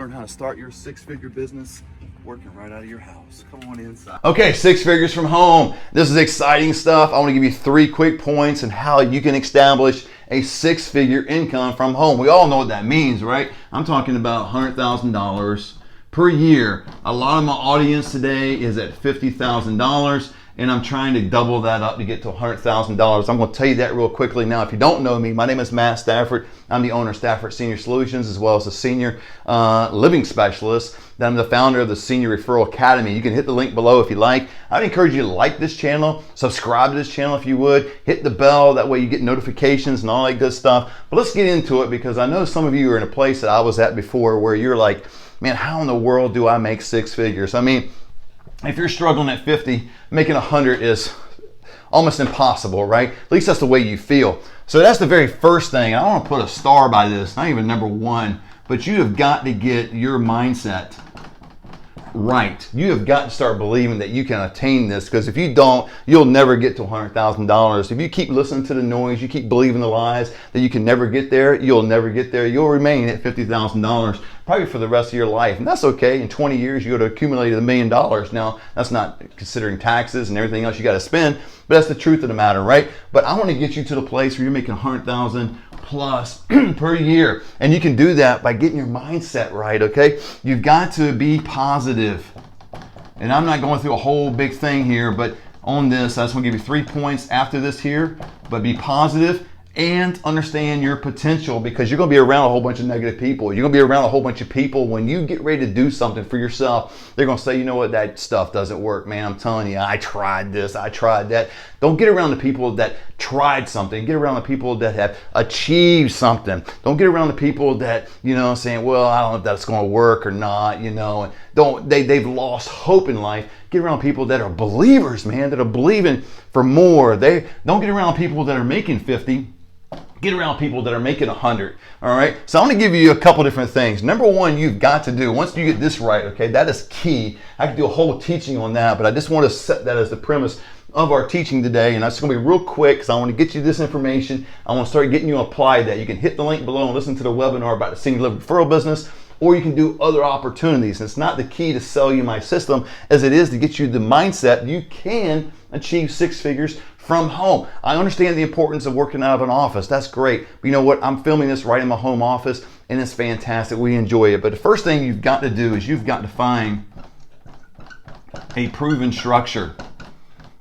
learn how to start your six-figure business working right out of your house. Come on inside. Okay, six figures from home. This is exciting stuff. I want to give you 3 quick points on how you can establish a six-figure income from home. We all know what that means, right? I'm talking about $100,000 per year. A lot of my audience today is at $50,000. And I'm trying to double that up to get to $100,000. I'm going to tell you that real quickly. Now, if you don't know me, my name is Matt Stafford. I'm the owner of Stafford Senior Solutions, as well as a senior living specialist. I'm the founder of the Senior Referral Academy. You can hit the link below if you like. I'd encourage you to like this channel, subscribe to this channel if you would, hit the bell, that way you get notifications and all that good stuff. But let's get into it, because I know some of you are in a place that I was at before where you're like, man, how in the world do I make six figures? I mean, if you're struggling at 50, making 100 is almost impossible, right? At least that's the way you feel. So that's the very first thing. I want to put a star by this, not even number 1, but you have got to get your mindset right. You have got to start believing that you can attain this, because if you don't, you'll never get to $100,000. If you keep listening to the noise, you keep believing the lies that you can never get there, you'll never get there. You'll remain at $50,000 probably for the rest of your life. And that's okay. In 20 years, you got to accumulate $1 million. Now, that's not considering taxes and everything else you got to spend, but that's the truth of the matter, right? But I want to get you to the place where you're making $100,000 plus per year. And you can do that by getting your mindset right, okay? You've got to be positive. And I'm not going through a whole big thing here, but on this, I just want to give you 3 points after this here. But be positive and understand your potential, because you're going to be around a whole bunch of negative people. You're going to be around a whole bunch of people. When you get ready to do something for yourself, they're going to say, you know what, that stuff doesn't work, man. I'm telling you, I tried this, I tried that. Don't get around the people that tried something. Get around the people that have achieved something. Don't get around the people that, saying, well, I don't know if that's going to work or not, they've lost hope in life. Get around people that are believers, man, that are believing for more. They don't get around people that are making 50. Get around people that are making 100. All right. So I'm going to give you a couple different things. Number 1, you've got to do, once you get this right, okay, that is key. I could do a whole teaching on that, but I just want to set that as the premise of our teaching today. And that's going to be real quick, because I want to get you this information. I want to start getting you to apply that. You can hit the link below and listen to the webinar about the senior living referral business, or you can do other opportunities. And it's not the key to sell you my system as it is to get you the mindset you can achieve six figures from home. I understand the importance of working out of an office. That's great. But you know what? I'm filming this right in my home office, and it's fantastic. We enjoy it. But the first thing you've got to do is you've got to find a proven structure.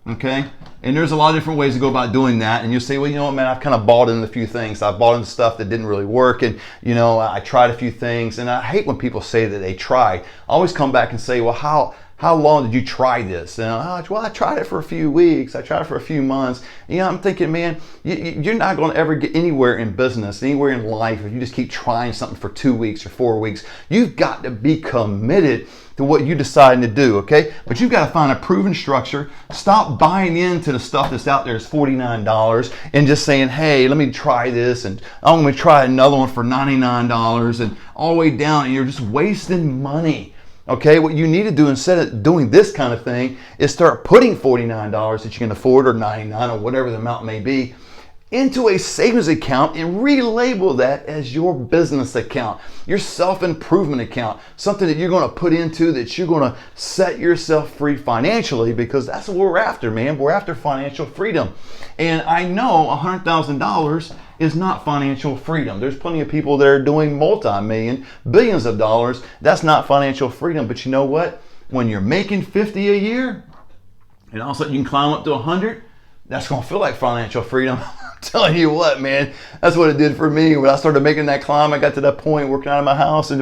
Okay? And there's a lot of different ways to go about doing that. And you'll say, well, you know what, man, I've kind of bought into a few things. I've bought into stuff that didn't really work. And, I tried a few things. And I hate when people say that they tried. I always come back and say, well, how long did you try this? And well, I tried it for a few weeks. I tried it for a few months. I'm thinking, man, you're not going to ever get anywhere in business, anywhere in life, if you just keep trying something for 2 weeks or 4 weeks. You've got to be committed to what you're deciding to do, okay? But you've got to find a proven structure. Stop buying into the stuff that's out there. It's $49 and just saying, hey, let me try this, and I'm going to try another one for $99 and all the way down, and you're just wasting money. Okay, what you need to do instead of doing this kind of thing is start putting $49 that you can afford, or $99, or whatever the amount may be, into a savings account and relabel that as your business account, your self-improvement account, something that you're going to put into, that you're going to set yourself free financially, because that's what we're after, man. We're after financial freedom. And I know $100,000 is not financial freedom. There's plenty of people that are doing multi-million, billions of dollars. That's not financial freedom. But you know what? When you're making 50 a year, and all of a sudden you can climb up to 100, that's going to feel like financial freedom. I'm telling you what, man, that's what it did for me. When I started making that climb, I got to that point working out of my house and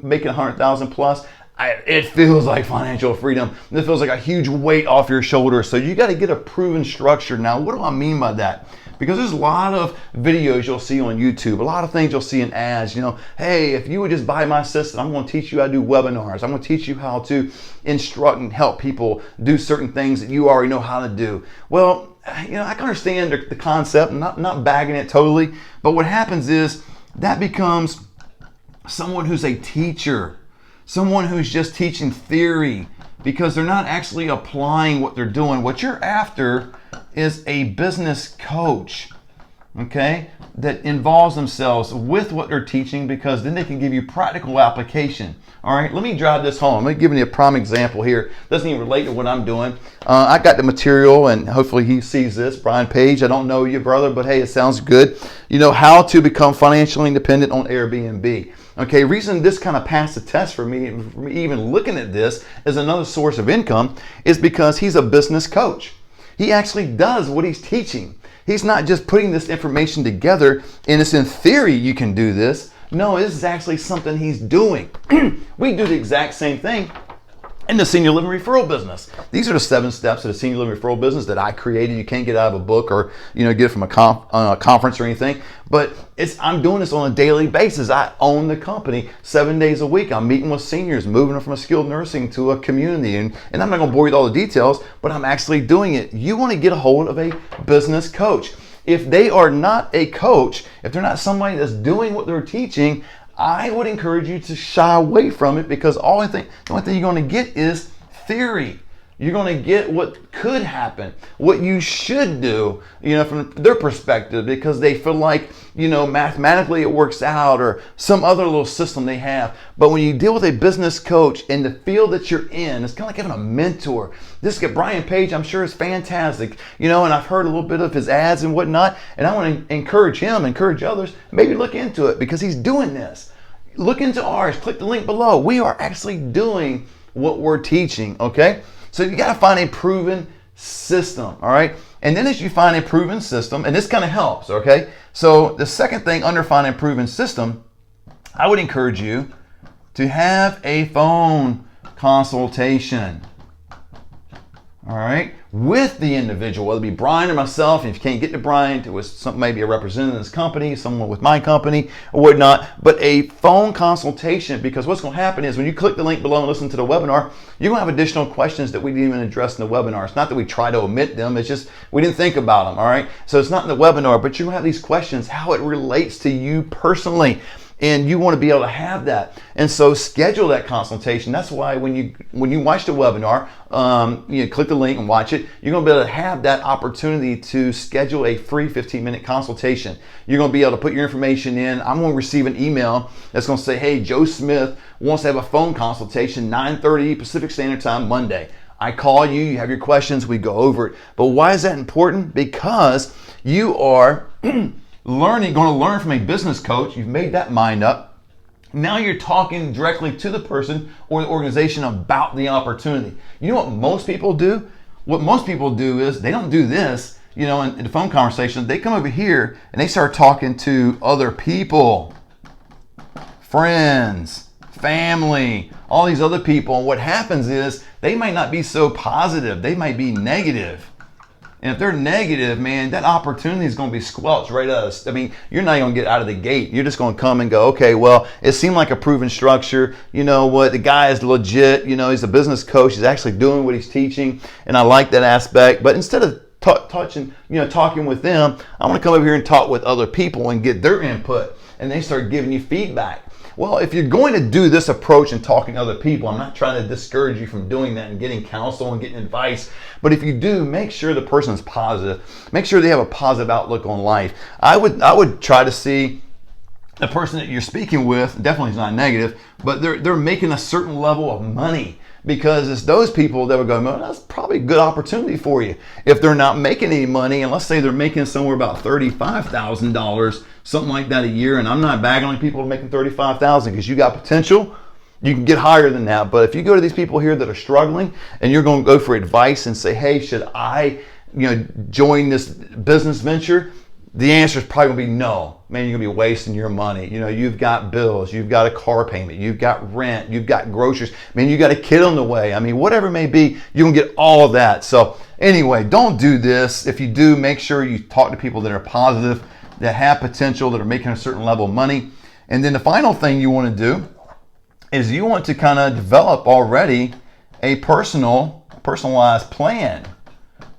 making 100,000 plus. It feels like financial freedom. It feels like a huge weight off your shoulders. So you got to get a proven structure. Now, what do I mean by that? Because there's a lot of videos you'll see on YouTube, a lot of things you'll see in ads, hey, if you would just buy my system, I'm going to teach you how to do webinars. I'm going to teach you how to instruct and help people do certain things that you already know how to do. Well, I can understand the concept, not bagging it totally, but what happens is that becomes someone who's a teacher, someone who's just teaching theory, because they're not actually applying what they're doing. What you're after is a business coach. okay, that involves themselves with what they're teaching, because then they can give you practical application. All right, let me drive this home. Let me give you a prime example here. Doesn't even relate to what I'm doing. I got the material, and hopefully he sees this. Brian Page, I don't know you, brother, but hey, it sounds good. You know, how to become financially independent on Airbnb. Okay, reason this kind of passed the test for me even looking at this as another source of income is because he's a business coach. He actually does what he's teaching. He's not just putting this information together and it's in theory you can do this. No, this is actually something he's doing. We do the exact same thing in the senior living referral business. These are the 7 steps of the senior living referral business that I created. You can't get out of a book or get it from a conference or anything. But I'm doing this on a daily basis. I own the company 7 days a week. I'm meeting with seniors, moving them from a skilled nursing to a community. And I'm not going to bore you with all the details, but I'm actually doing it. You want to get a hold of a business coach. If they are not a coach, if they're not somebody that's doing what they're teaching, I would encourage you to shy away from it, because the only thing you're going to get is theory. You're going to get what could happen, what you should do, from their perspective, because they feel like, mathematically it works out or some other little system they have. But when you deal with a business coach in the field that you're in, it's kind of like having a mentor. This guy, Brian Page, I'm sure is fantastic, and I've heard a little bit of his ads and whatnot, and I want to encourage him, encourage others, maybe look into it, because he's doing this. Look into ours, click the link below. We are actually doing what we're teaching, okay? So you got to find a proven system, all right? And then as you find a proven system, and this kind of helps, okay? So the second thing under finding a proven system, I would encourage you to have a phone consultation, all right, with the individual, whether it be Brian or myself. And if you can't get to Brian, it was some, maybe a representative of this company, someone with my company or whatnot, but a phone consultation, because what's going to happen is when you click the link below and listen to the webinar, you're going to have additional questions that we didn't even address in the webinar. It's not that we try to omit them, it's just we didn't think about them, all right? So it's not in the webinar, but you're going to have these questions, how it relates to you personally. And you want to be able to have that. And so schedule that consultation. That's why when you watch the webinar, click the link and watch it, you're going to be able to have that opportunity to schedule a free 15-minute consultation. You're going to be able to put your information in. I'm going to receive an email that's going to say, hey, Joe Smith wants to have a phone consultation, 9:30 Pacific Standard Time, Monday. I call you, you have your questions, we go over it. But why is that important? Because you are going to learn from a business coach. You've made that mind up. Now you're talking directly to the person or the organization about the opportunity. You know what most people do? What most people do is they don't do this, in the phone conversation. They come over here and they start talking to other people, friends, family, all these other people. And what happens is they might not be so positive. They might be negative. And if they're negative, man, that opportunity is going to be squelched right at us. I mean, you're not going to get out of the gate. You're just going to come and go, okay, well, it seemed like a proven structure. You know what? The guy is legit. He's a business coach. He's actually doing what he's teaching. And I like that aspect. But instead of talking with them, I want to come over here and talk with other people and get their input. And they start giving you feedback. Well, if you're going to do this approach and talking to other people, I'm not trying to discourage you from doing that and getting counsel and getting advice. But if you do, make sure the person's positive. Make sure they have a positive outlook on life. I would try to see the person that you're speaking with, definitely is not negative, but they're making a certain level of money. Because it's those people that would go, well, that's probably a good opportunity for you. If they're not making any money, and let's say they're making somewhere about $35,000, something like that a year, and I'm not bagging on people making $35,000 because you got potential, you can get higher than that. But if you go to these people here that are struggling and you're going to go for advice and say, hey, should I join this business venture? The answer is probably going to be no. Man, you're going to be wasting your money. You've got bills, you've got a car payment, you've got rent, you've got groceries. Man, you got a kid on the way. I mean, whatever it may be, you're going to get all of that. So anyway, don't do this. If you do, make sure you talk to people that are positive, that have potential, that are making a certain level of money. And then the final thing you want to do is you want to kind of develop already a personalized plan.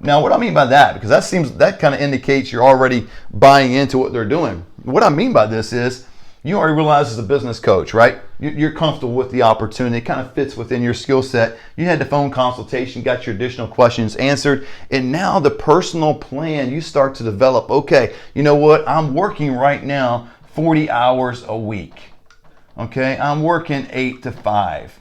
Now, what I mean by that, because that kind of indicates you're already buying into what they're doing. What I mean by this is you already realize as a business coach, right? You're comfortable with the opportunity. It kind of fits within your skill set. You had the phone consultation, got your additional questions answered, and now the personal plan, you start to develop. Okay, you know what? I'm working right now 40 hours a week. Okay, I'm working 8 to 5.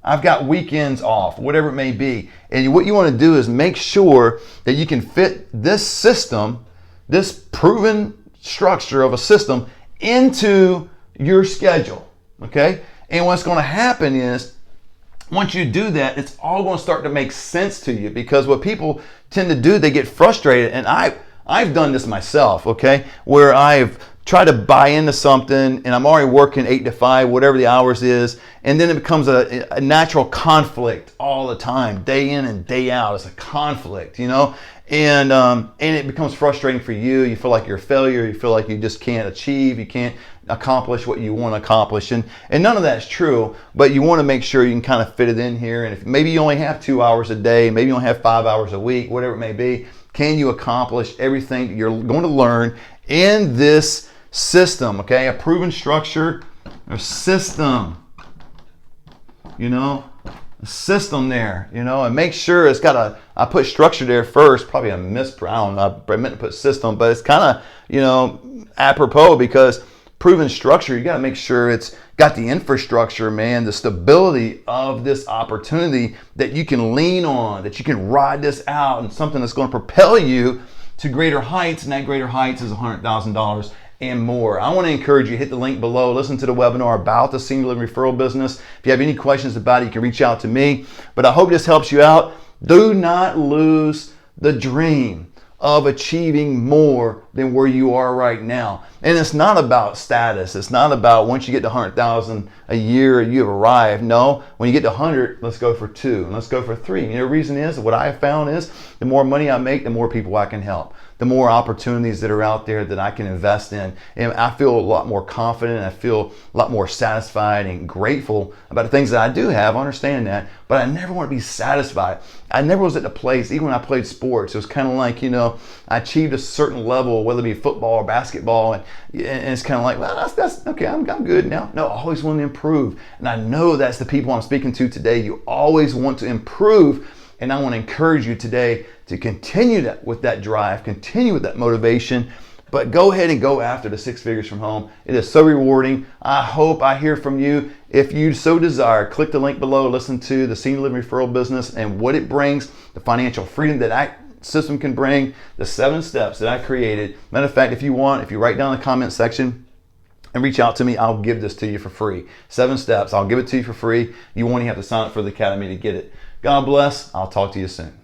I've got weekends off, whatever it may be. And what you want to do is make sure that you can fit this system, this proven structure of a system, into your schedule. Okay? And what's going to happen is, once you do that, it's all going to start to make sense to you, because what people tend to do, they get frustrated. And I've done this myself, okay? Where I've tried to buy into something and I'm already working 8 to 5, whatever the hours is, and then it becomes a natural conflict all the time, day in and day out. It's a conflict, you know? And it becomes frustrating for you. You feel like you're a failure. You feel like you just can't achieve. You can't accomplish what you want to accomplish. And none of that's true, but you want to make sure you can kind of fit it in here. And if maybe you only have 2 hours a day, maybe you only have 5 hours a week, whatever it may be, can you accomplish everything that you're going to learn in this system? Okay, a proven structure, a system, you know, a system there, you know, and make sure it's got I put structure there first, probably a I don't know, I meant to put system, but it's kind of, you know, apropos, because proven structure, you got to make sure it's got the infrastructure, man, the stability of this opportunity that you can lean on, that you can ride this out, and something that's going to propel you to greater heights, and that greater heights is $100,000 and more. I want to encourage you, hit the link below, listen to the webinar about the single living referral business. If you have any questions about it, you can reach out to me. But I hope this helps you out. Do not lose the dream of achieving more than where you are right now. And it's not about status. It's not about once you get to 100,000 a year, you have arrived. No, when you get to 100, let's go for 2, and let's go for 3. You know, the reason is, what I have found is, the more money I make, the more people I can help, the more opportunities that are out there that I can invest in. And I feel a lot more confident. I feel a lot more satisfied and grateful about the things that I do have. I understand that, but I never want to be satisfied. I never was at the place, even when I played sports, it was kind of like, you know, I achieved a certain level, whether it be football or basketball, and it's kind of like, well, that's okay, I'm good now. No, I always want to improve. And I know that's the people I'm speaking to today. You always want to improve. And I want to encourage you today to continue that with that drive, continue with that motivation, but go ahead and go after the 6 figures from home. It is so rewarding. I hope I hear from you. If you so desire, click the link below, listen to the Senior Living Referral Business and what it brings, the financial freedom that system can bring, the 7 steps that I created. Matter of fact, if you write down in the comment section and reach out to me, I'll give this to you for free. 7 steps, I'll give it to you for free. You won't even have to sign up for the Academy to get it. God bless. I'll talk to you soon.